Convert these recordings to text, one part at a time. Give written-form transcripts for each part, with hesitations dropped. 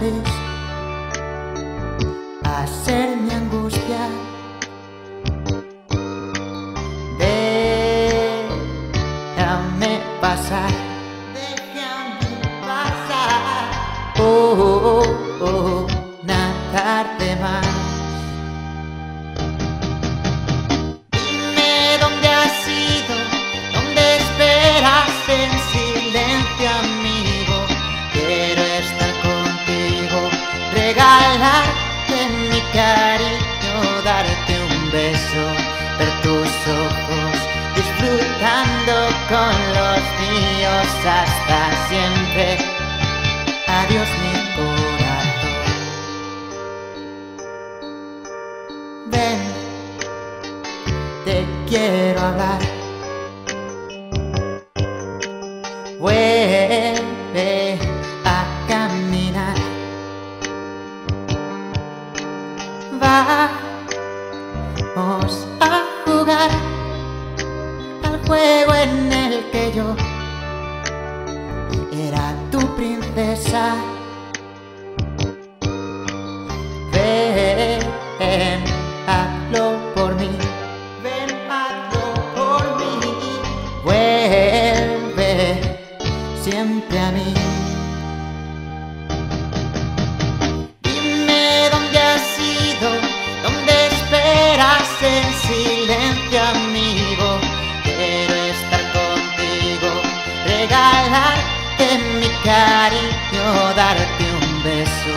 sabes hacer mi angustia. Déjame pasar, déjame pasar. Nadarte más. Dime dónde has ido, dónde esperas en silencio, amigo. Quiero estar contigo, regalarte mi cariño, darte un beso, ver tus ojos, disfrutando con los míos hasta siempre. Adiós mi corazón. Ven, te quiero hablar. Vuelve a caminar. Vamos a jugar al juego en el que yo era tu princesa. Ven, hazlo por mí. Ven, hazlo por mí. Vuelve siempre a mí. Dime dónde has ido, dónde esperas en silencio, amigo. Quiero estar contigo, regalarte mi cariño, darte un beso,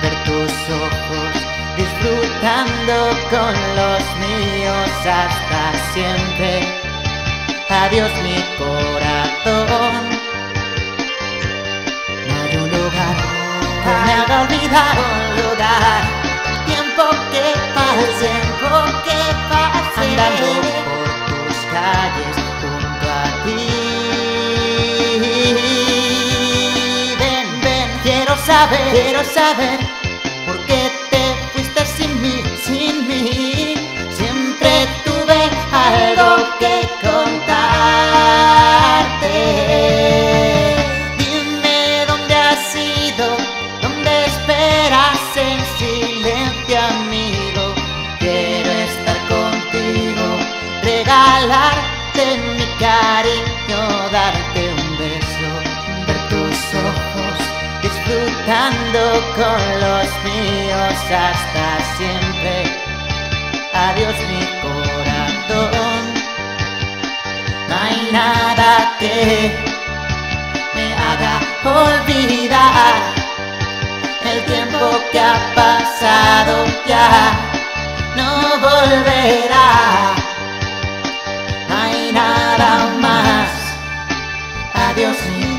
ver tus ojos, disfrutando con los míos hasta siempre. Adiós mi corazón. No hay un lugar que me haga olvidar un lugar. Tiempo que pase, andando por tus calles junto a ti. Ven, quiero saber por qué te fuiste sin mí. Siempre tuve algo que contarte. Dime dónde has ido, dónde esperas en silencio, amigo. Quiero estar contigo, regalarte mi cariño, darte un beso, ver tus ojos, disfrutando con los míos hasta siempre. Adiós mi corazón. No hay nada que me haga olvidar el tiempo que ha pasado ya. No volverá. No hay nada más. Adiós mi